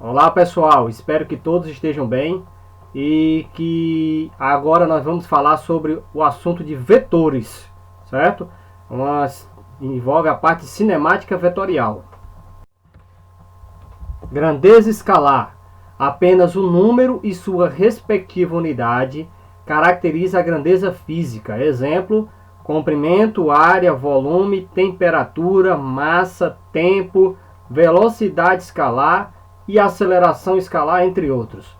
Olá pessoal, espero que todos estejam bem e que agora nós vamos falar sobre o assunto de vetores, certo? Envolve a parte cinemática vetorial. Grandeza escalar. Apenas o número e sua respectiva unidade caracteriza a grandeza física. Exemplo: comprimento, área, volume, temperatura, massa, tempo, velocidade escalar e aceleração escalar, entre outros.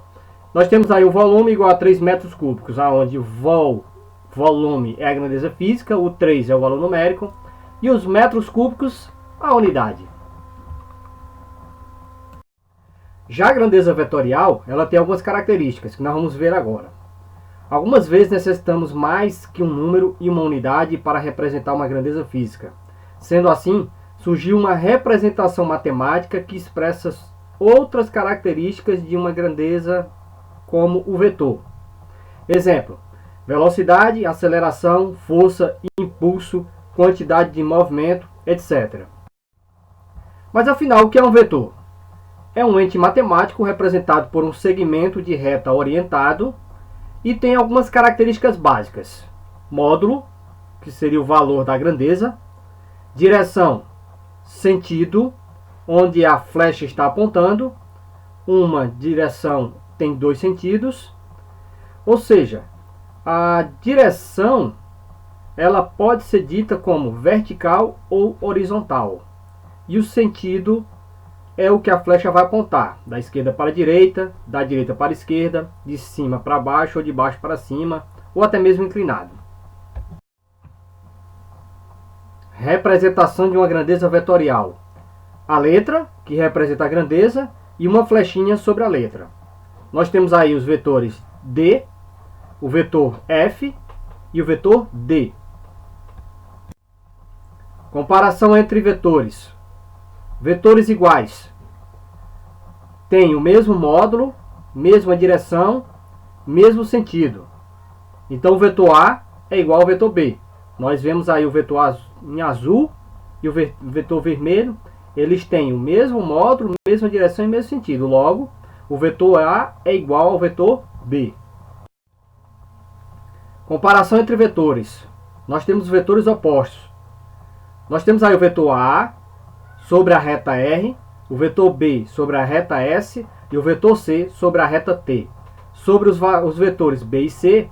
Nós temos aí o volume igual a 3 metros cúbicos, onde o volume é a grandeza física, o 3 é o valor numérico e os metros cúbicos a unidade. Já a grandeza vetorial, ela tem algumas características que nós vamos ver agora. Algumas vezes necessitamos mais que um número e uma unidade para representar uma grandeza física. Sendo assim, surgiu uma representação matemática que expressa outras características de uma grandeza, como o vetor. Exemplo: velocidade, aceleração, força, impulso, quantidade de movimento, etc. Mas afinal, o que é um vetor? É um ente matemático representado por um segmento de reta orientado e tem algumas características básicas: módulo, que seria o valor da grandeza; direção, sentido, onde a flecha está apontando. Uma direção tem dois sentidos, ou seja, a direção ela pode ser dita como vertical ou horizontal, e o sentido é o que a flecha vai apontar, da esquerda para a direita, da direita para a esquerda, de cima para baixo ou de baixo para cima, ou até mesmo inclinado. Representação de uma grandeza vetorial: a letra, que representa a grandeza, e uma flechinha sobre a letra. Nós temos aí os vetores D, o vetor F e o vetor D. Comparação entre vetores. Vetores iguais têm o mesmo módulo, mesma direção, mesmo sentido. Então o vetor A é igual ao vetor B. Nós vemos aí o vetor em azul e o vetor vermelho. Eles têm o mesmo módulo, mesma direção e mesmo sentido. Logo, o vetor A é igual ao vetor B. Comparação entre vetores. Nós temos os vetores opostos. Nós temos aí o vetor A sobre a reta R, o vetor B sobre a reta S e o vetor C sobre a reta T. Sobre os vetores B e C,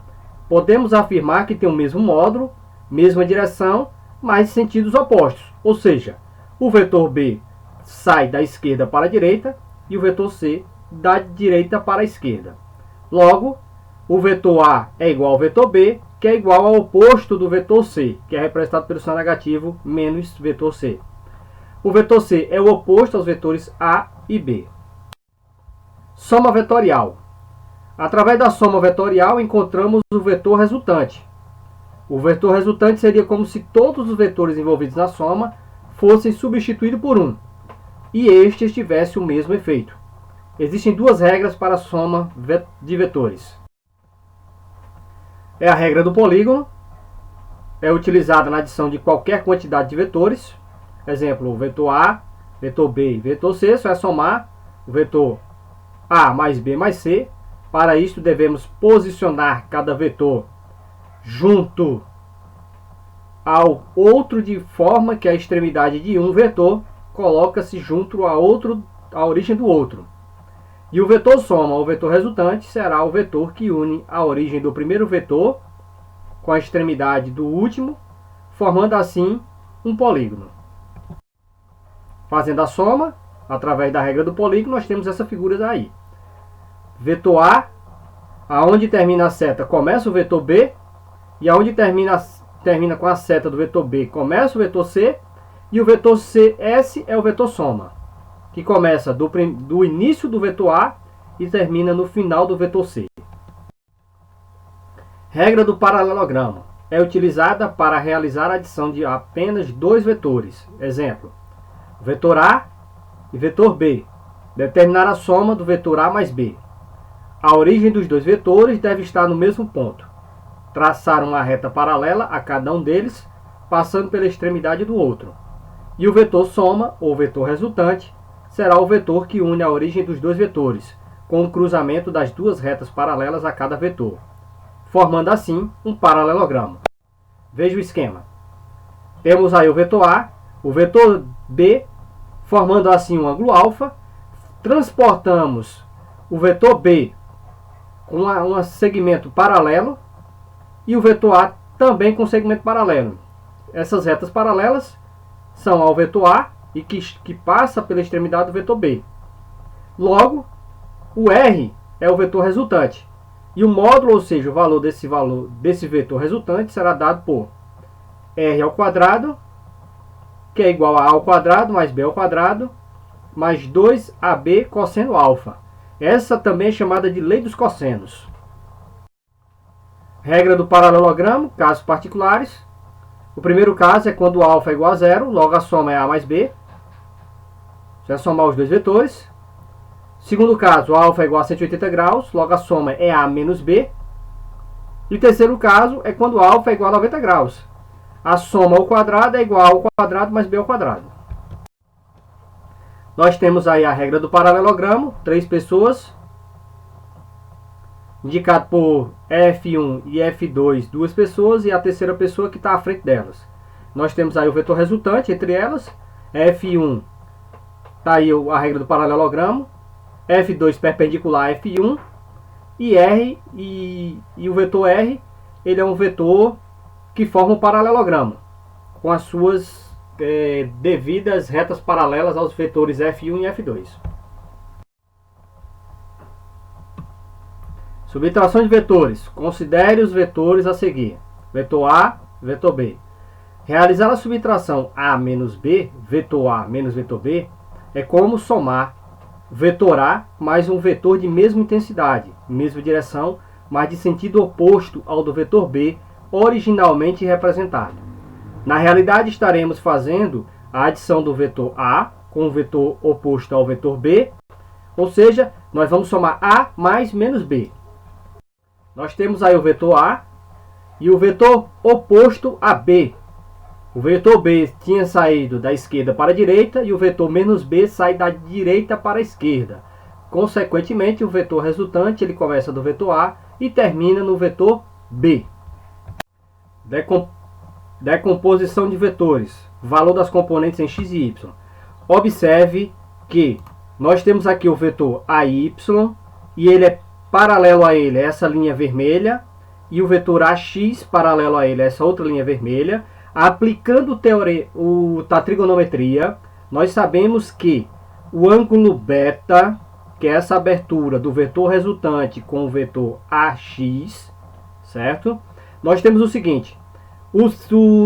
podemos afirmar que tem o mesmo módulo, mesma direção, mas sentidos opostos. Ou seja, o vetor B sai da esquerda para a direita e o vetor C da direita para a esquerda. Logo, o vetor A é igual ao vetor B, que é igual ao oposto do vetor C, que é representado pelo sinal negativo menos vetor C. O vetor C é o oposto aos vetores A e B. Soma vetorial. Através da soma vetorial encontramos o vetor resultante. O vetor resultante seria como se todos os vetores envolvidos na soma fossem substituídos por um, e este tivesse o mesmo efeito. Existem duas regras para a soma de vetores. É a regra do polígono, é utilizada na adição de qualquer quantidade de vetores. Exemplo, o vetor A, vetor B e vetor C, só é somar o vetor A mais B mais C. Para isto devemos posicionar cada vetor junto ao outro, de forma que a extremidade de um vetor coloca-se junto à origem do outro. E o vetor soma ou vetor resultante será o vetor que une a origem do primeiro vetor com a extremidade do último, formando assim um polígono. Fazendo a soma, através da regra do polígono, nós temos essa figura aí. Vetor A, aonde termina a seta, começa o vetor B, e aonde termina com a seta do vetor B, começa o vetor C, e o vetor CS é o vetor soma, que começa do início do vetor A e termina no final do vetor C. Regra do paralelogramo. É utilizada para realizar a adição de apenas dois vetores. Exemplo: vetor A e vetor B. Determinar a soma do vetor A mais B. A origem dos dois vetores deve estar no mesmo ponto. Traçar uma reta paralela a cada um deles, passando pela extremidade do outro. E o vetor soma, ou vetor resultante, será o vetor que une a origem dos dois vetores, com o cruzamento das duas retas paralelas a cada vetor, formando assim um paralelogramo. Veja o esquema. Temos aí o vetor A, o vetor B, formando assim um ângulo alfa. Transportamos o vetor B com um segmento paralelo e o vetor A também com segmento paralelo. Essas retas paralelas são ao vetor A e que passa pela extremidade do vetor B. Logo, o R é o vetor resultante. E o módulo, ou seja, o valor desse vetor resultante será dado por R ao quadrado, que é igual a ao quadrado mais B ao quadrado, mais 2AB cosseno alfa. Essa também é chamada de lei dos cossenos. Regra do paralelogramo, casos particulares. O primeiro caso é quando alfa é igual a zero, logo a soma é A mais B. Você vai somar os dois vetores. Segundo caso, alfa é igual a 180 graus, logo a soma é A menos B. E o terceiro caso é quando alfa é igual a 90 graus. A soma ao quadrado é igual ao quadrado mais B ao quadrado. Nós temos aí a regra do paralelogramo, 3 pessoas, indicado por F1 e F2, 2 pessoas, e a terceira pessoa que está à frente delas. Nós temos aí o vetor resultante entre elas, F1, está aí a regra do paralelogramo, F2 perpendicular a F1, e R e o vetor R, ele é um vetor que forma um paralelogramo, com as suas devidas retas paralelas aos vetores F1 e F2. Subtração de vetores. Considere os vetores a seguir. Vetor A, vetor B. Realizar a subtração A menos B, vetor A menos vetor B, é como somar vetor A mais um vetor de mesma intensidade, mesma direção, mas de sentido oposto ao do vetor B, originalmente representado. Na realidade, estaremos fazendo a adição do vetor A com o vetor oposto ao vetor B, ou seja, nós vamos somar A mais menos B. Nós temos aí o vetor A e o vetor oposto a B. O vetor B tinha saído da esquerda para a direita e o vetor menos B sai da direita para a esquerda. Consequentemente, o vetor resultante ele começa do vetor A e termina no vetor B. Decomposição de vetores. Valor das componentes em x e y. Observe que nós temos aqui o vetor AY e ele é paralelo a ele essa linha vermelha e o vetor AX paralelo a ele essa outra linha vermelha. Aplicando a trigonometria, nós sabemos que o ângulo beta, que é essa abertura do vetor resultante com o vetor AX, certo? Nós temos o seguinte, o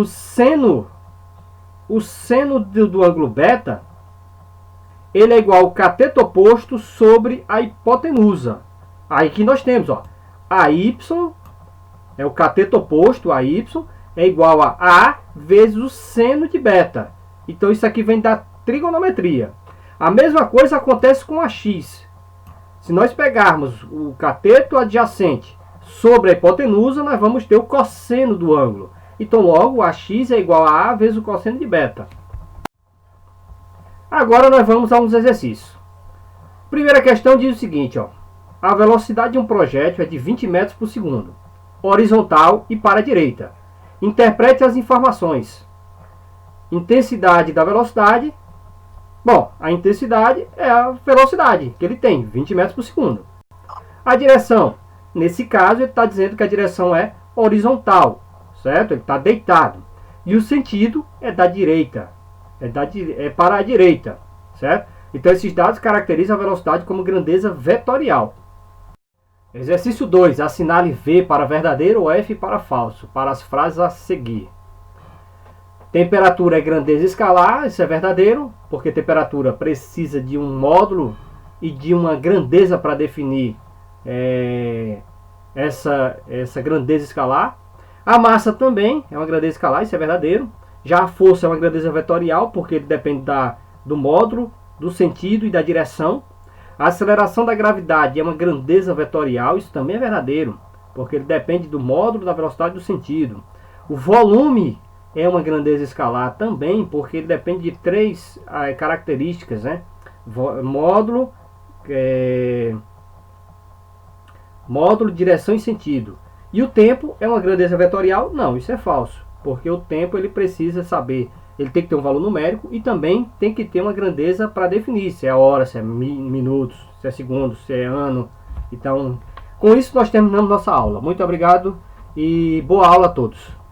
seno do ângulo beta, ele é igual ao cateto oposto sobre a hipotenusa. Aí que nós temos, ó, AY é o cateto oposto, AY, é igual a A vezes o seno de beta. Então isso aqui vem da trigonometria. A mesma coisa acontece com a x. Se nós pegarmos o cateto adjacente sobre a hipotenusa, nós vamos ter o cosseno do ângulo. Então logo a x é igual a A vezes o cosseno de beta. Agora nós vamos a uns exercícios. Primeira questão diz o seguinte, ó. A velocidade de um projétil é de 20 metros por segundo, horizontal e para a direita. Interprete as informações. Intensidade da velocidade. Bom, a intensidade é a velocidade que ele tem, 20 metros por segundo. A direção. Nesse caso, ele está dizendo que a direção é horizontal, certo? Ele está deitado. E o sentido é da direita. É para a direita, certo? Então, esses dados caracterizam a velocidade como grandeza vetorial. Exercício 2. Assinale V para verdadeiro ou F para falso, para as frases a seguir. Temperatura é grandeza escalar, isso é verdadeiro, porque temperatura precisa de um módulo e de uma grandeza para definir essa grandeza escalar. A massa também é uma grandeza escalar, isso é verdadeiro. Já a força é uma grandeza vetorial, porque ele depende do módulo, do sentido e da direção. A aceleração da gravidade é uma grandeza vetorial, isso também é verdadeiro, porque ele depende do módulo, da velocidade e do sentido. O volume é uma grandeza escalar também, porque ele depende de 3 características, né? módulo, módulo, direção e sentido. E o tempo é uma grandeza vetorial? Não, isso é falso, porque o tempo ele precisa saber, ele tem que ter um valor numérico e também tem que ter uma grandeza para definir se é hora, se é minutos, se é segundos, se é ano. Então, com isso nós terminamos nossa aula. Muito obrigado e boa aula a todos.